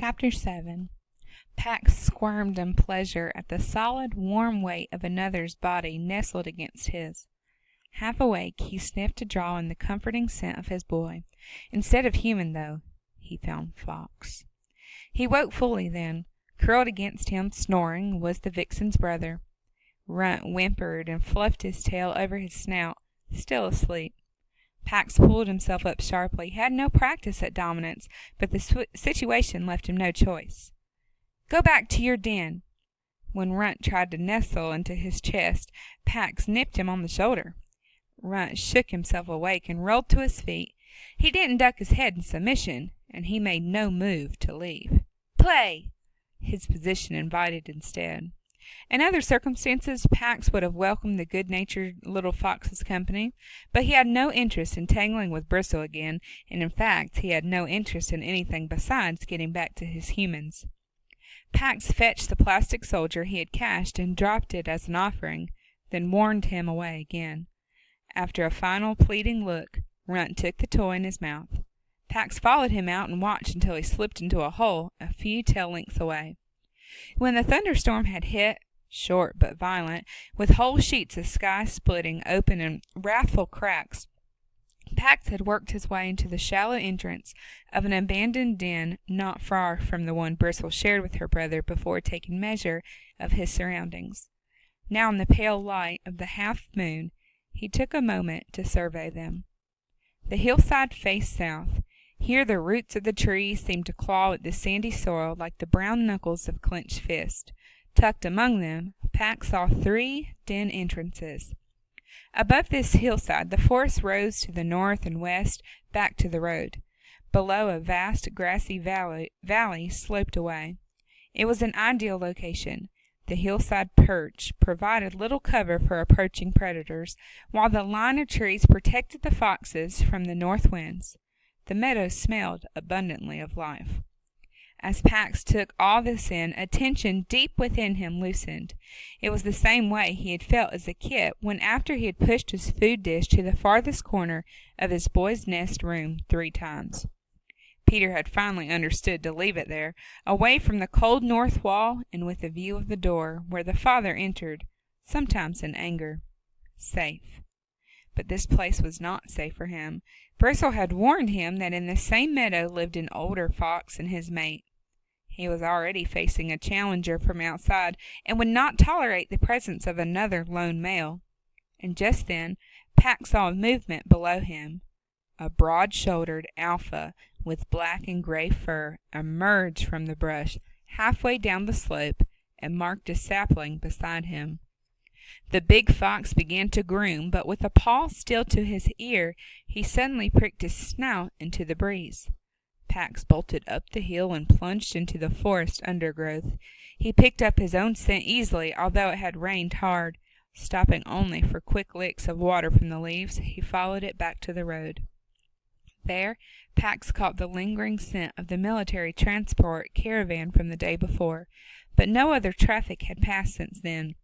Chapter 7. Pax squirmed in pleasure at the solid, warm weight of another's body nestled against his. Half awake, he sniffed to draw in the comforting scent of his boy. Instead of human, though, he found fox. He woke fully then. Curled against him, snoring, was the vixen's brother. Runt whimpered and fluffed his tail over his snout, still asleep. Pax pulled himself up sharply. He had no practice at dominance, but the situation left him no choice. "Go back to your den." When Runt tried to nestle into his chest, Pax nipped him on the shoulder. Runt shook himself awake and rolled to his feet. He didn't duck his head in submission, and he made no move to leave. "Play!" his position invited instead. In other circumstances, Pax would have welcomed the good-natured little fox's company, but he had no interest in tangling with Bristle again, and in fact he had no interest in anything besides getting back to his humans. Pax fetched the plastic soldier he had cached and dropped it as an offering, then warned him away again. After a final pleading look, Runt took the toy in his mouth. Pax followed him out and watched until he slipped into a hole a few tail lengths away. When the thunderstorm had hit, short but violent, with whole sheets of sky splitting open in wrathful cracks, Pax had worked his way into the shallow entrance of an abandoned den not far from the one Bristle shared with her brother before taking measure of his surroundings. Now in the pale light of the half-moon, he took a moment to survey them. The hillside faced south. Here the roots of the trees seemed to claw at the sandy soil like the brown knuckles of clenched fists. Tucked among them, Pax saw 3 den entrances. Above this hillside, the forest rose to the north and west, back to the road. Below, a vast grassy valley sloped away. It was an ideal location. The hillside perch provided little cover for approaching predators, while the line of trees protected the foxes from the north winds. The meadow smelled abundantly of life. As Pax took all this in, a tension deep within him loosened. It was the same way he had felt as a kid when, after he had pushed his food dish to the farthest corner of his boy's nest room 3 times. Peter had finally understood to leave it there, away from the cold north wall and with a view of the door, where the father entered, sometimes in anger. Safe. But this place was not safe for him. Bristle had warned him that in the same meadow lived an older fox and his mate. He was already facing a challenger from outside, and would not tolerate the presence of another lone male. And just then Pax saw a movement below him. A broad-shouldered alpha with black and gray fur emerged from the brush halfway down the slope and marked a sapling beside him. The big fox began to groom, but with a paw still to his ear, he suddenly pricked his snout into the breeze. Pax bolted up the hill and plunged into the forest undergrowth. He picked up his own scent easily, although it had rained hard. Stopping only for quick licks of water from the leaves, he followed it back to the road. There, Pax caught the lingering scent of the military transport caravan from the day before, but no other traffic had passed since then.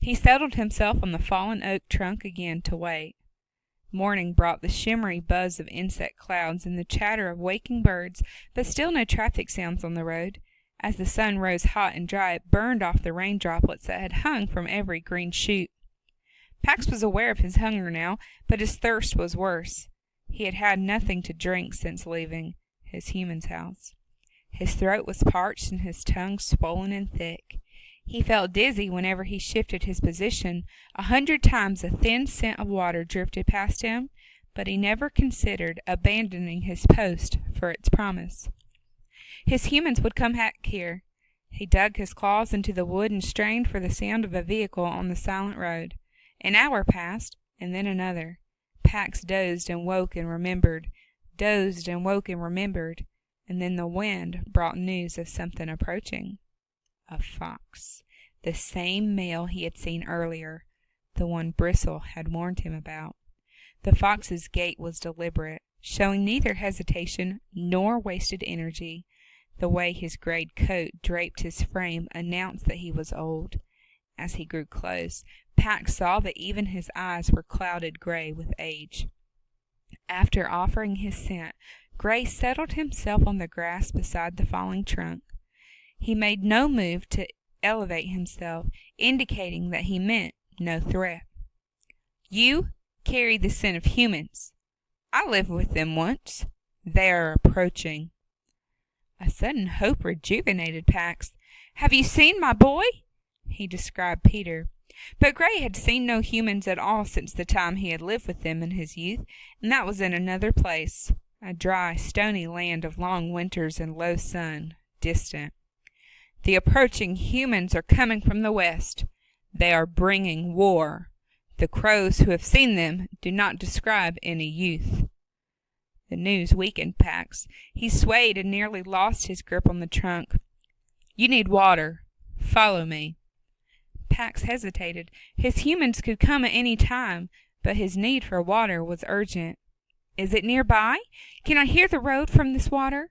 He settled himself on the fallen oak trunk again to wait. Morning brought the shimmery buzz of insect clouds and the chatter of waking birds, but still no traffic sounds on the road. As the sun rose hot and dry, it burned off the rain droplets that had hung from every green shoot. Pax was aware of his hunger now, but his thirst was worse. He had had nothing to drink since leaving his human's house. His throat was parched and his tongue swollen and thick. He felt dizzy whenever he shifted his position. 100 times a thin scent of water drifted past him, but he never considered abandoning his post for its promise. His humans would come back here. He dug his claws into the wood and strained for the sound of a vehicle on the silent road. An hour passed, and then another. Pax dozed and woke and remembered, and then the wind brought news of something approaching. A fox, the same male he had seen earlier, the one Bristle had warned him about. The fox's gait was deliberate, showing neither hesitation nor wasted energy. The way his grayed coat draped his frame announced that he was old. As he grew close, Pax saw that even his eyes were clouded gray with age. After offering his scent Gray settled himself on the grass beside the falling trunk. He made no move to elevate himself, indicating that he meant no threat. You carry the scent of humans. I lived with them once. They are approaching. A sudden hope rejuvenated Pax. Have you seen my boy? He described Peter. But Gray had seen no humans at all since the time he had lived with them in his youth, and that was in another place, a dry, stony land of long winters and low sun, distant. The approaching humans are coming from the west. They are bringing war. The crows who have seen them do not describe any youth. The news weakened Pax. He swayed and nearly lost his grip on the trunk. You need water. Follow me. Pax hesitated. His humans could come at any time, but his need for water was urgent. Is it nearby? Can I hear the road from this water?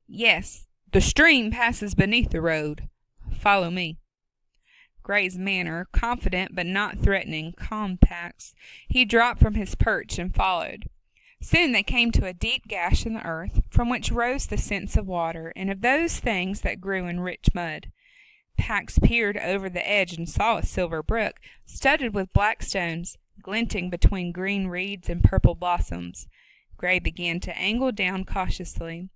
Yes, the stream passes beneath the road. Follow me. Gray's manner, confident but not threatening, calmed Pax. He dropped from his perch and followed. Soon they came to a deep gash in the earth, from which rose the scents of water and of those things that grew in rich mud. Pax peered over the edge and saw a silver brook, studded with black stones, glinting between green reeds and purple blossoms. Gray began to angle down cautiously.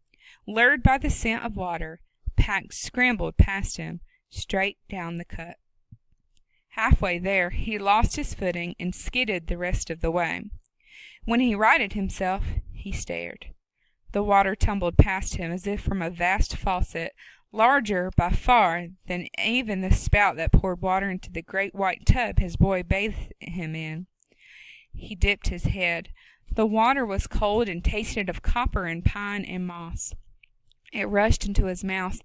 Lured by the scent of water, Pax scrambled past him, straight down the cut. Halfway there, he lost his footing and skidded the rest of the way. When he righted himself, he stared. The water tumbled past him as if from a vast faucet, larger by far than even the spout that poured water into the great white tub his boy bathed him in. He dipped his head. The water was cold and tasted of copper and pine and moss. It rushed into his mouth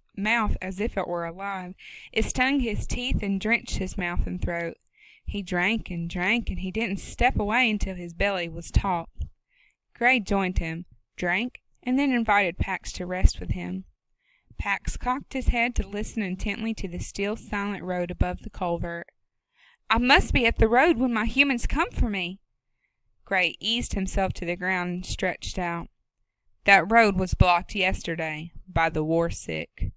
as if it were alive. It stung his teeth and drenched his mouth and throat. He drank, and he didn't step away until his belly was taut. Gray joined him, drank, and then invited Pax to rest with him. Pax cocked his head to listen intently to the still, silent road above the culvert. I must be at the road when my humans come for me. Gray eased himself to the ground and stretched out. That road was blocked yesterday by the war-sick.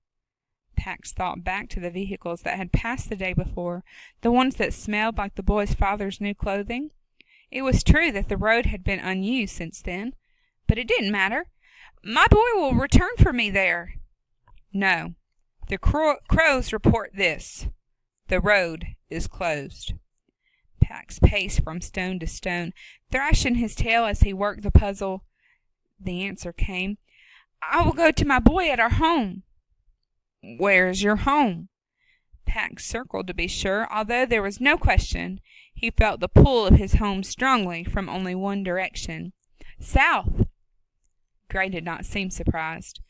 Pax thought back to the vehicles that had passed the day before, the ones that smelled like the boy's father's new clothing. It was true that the road had been unused since then, but it didn't matter. My boy will return for me there. No, the crows report this. The road is closed. Pax paced from stone to stone, thrashing his tail as he worked the puzzle. The answer came. I will go to my boy at our home. Where is your home? Pax circled to be sure, although there was no question. He felt the pull of his home strongly from only one direction. South. Gray did not seem surprised.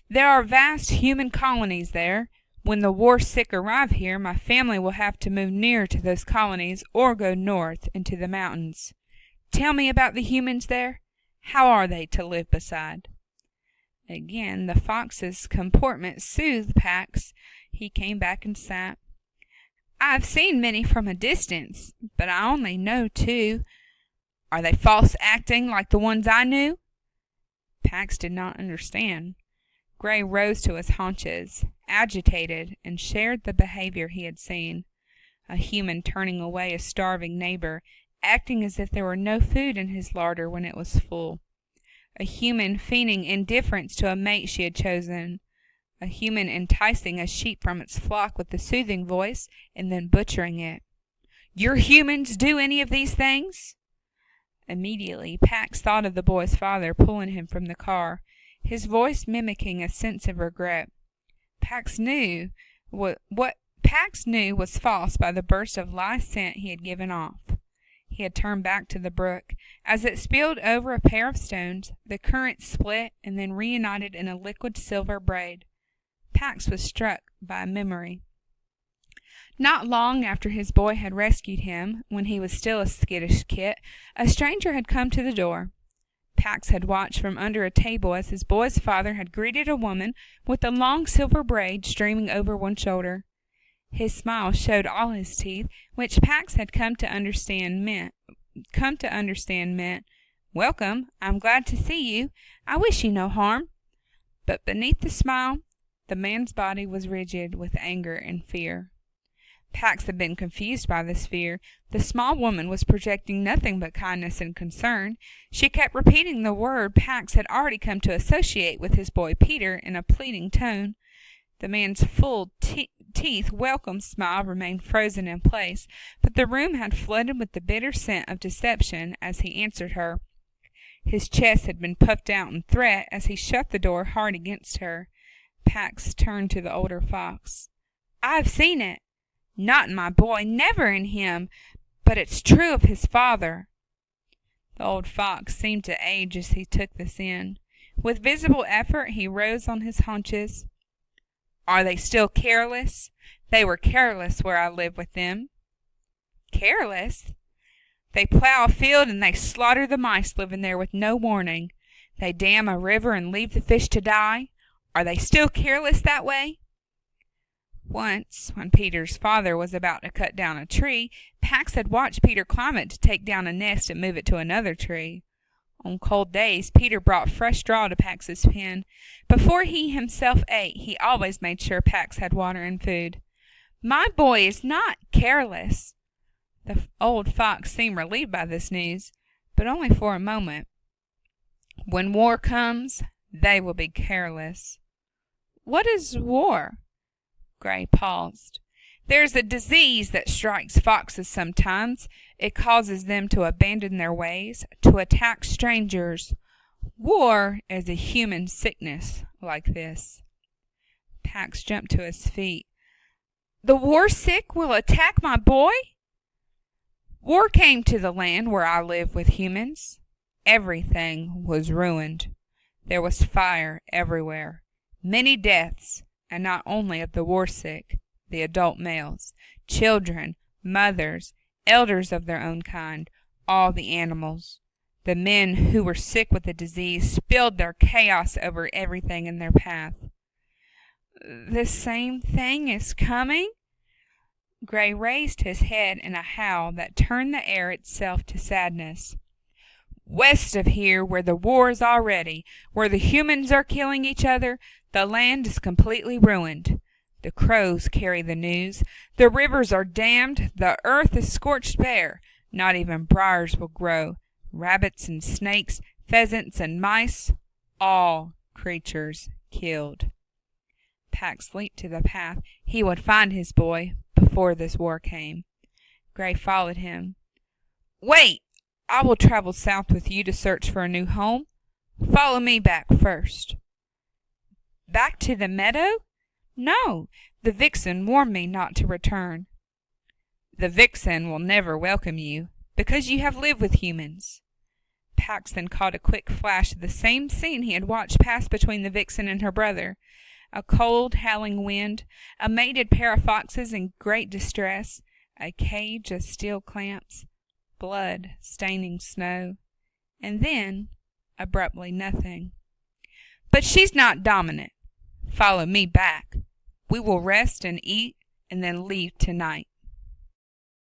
There are vast human colonies there. When the war-sick arrive here, my family will have to move nearer to those colonies or go north into the mountains. Tell me about the humans there. How are they to live beside? Again the fox's comportment soothed Pax. He came back and sat. I have seen many from a distance, but I only know 2. Are they false acting like the ones I knew? Pax did not understand. Gray rose to his haunches, agitated, and shared the behavior he had seen. A human turning away a starving neighbor, acting as if there were no food in his larder when it was full. A human feigning indifference to a mate she had chosen. A human enticing a sheep from its flock with a soothing voice and then butchering it. Your humans do any of these things? Immediately, Pax thought of the boy's father pulling him from the car, his voice mimicking a sense of regret. Pax knew what Pax knew was false by the burst of live scent he had given off. He had turned back to the brook. As it spilled over a pair of stones, the current split and then reunited in a liquid silver braid. Pax was struck by a memory. Not long after his boy had rescued him, when he was still a skittish kit, a stranger had come to the door. Pax had watched from under a table as his boy's father had greeted a woman with a long silver braid streaming over one shoulder. His smile showed all his teeth, which Pax had come to understand meant "Welcome. I'm glad to see you. I wish you no harm." But beneath the smile, the man's body was rigid with anger and fear. Pax had been confused by this fear. The small woman was projecting nothing but kindness and concern. She kept repeating the word Pax had already come to associate with his boy Peter in a pleading tone. The man's full teeth welcome smile remained frozen in place, but the room had flooded with the bitter scent of deception as he answered her. His chest had been puffed out in threat as he shut the door hard against her. Pax turned to the older fox. "I've seen it. Not in my boy, never in him, but it's true of his father." The old fox seemed to age as he took this in. With visible effort he rose on his haunches. "Are they still careless? They were careless where I lived with them." "Careless?" "They plow a field and they slaughter the mice living there with no warning. They dam a river and leave the fish to die. Are they still careless that way?" Once, when Peter's father was about to cut down a tree, Pax had watched Peter climb it to take down a nest and move it to another tree. On cold days, Peter brought fresh straw to Pax's pen. Before he himself ate, he always made sure Pax had water and food. "My boy is not careless." The old fox seemed relieved by this news, but only for a moment. "When war comes, they will be careless." "What is war?" Gray paused. "There's a disease that strikes foxes sometimes. It causes them to abandon their ways, to attack strangers. War is a human sickness like this." Pax jumped to his feet. "The war sick will attack my boy?" "War came to the land where I live with humans. Everything was ruined. There was fire everywhere, many deaths, and not only of the war sick, the adult males, children, mothers, elders of their own kind, all the animals. The men who were sick with the disease spilled their chaos over everything in their path." "The same thing is coming?" Gray raised his head in a howl that turned the air itself to sadness. "West of here, where the war is already, where the humans are killing each other, the land is completely ruined. The crows carry the news. The rivers are dammed. The earth is scorched bare. Not even briars will grow. Rabbits and snakes, pheasants and mice, all creatures killed." Pax leaped to the path. He would find his boy before this war came. Gray followed him. "Wait! I will travel south with you to search for a new home. Follow me back first." "Back to the meadow?" "No. The vixen warned me not to return." "The vixen will never welcome you, because you have lived with humans." Paxton caught a quick flash of the same scene he had watched pass between the vixen and her brother. A cold, howling wind, a mated pair of foxes in great distress, a cage of steel clamps, blood staining snow, and then, abruptly, nothing. "But she's not dominant. Follow me back. We will rest and eat, and then leave tonight."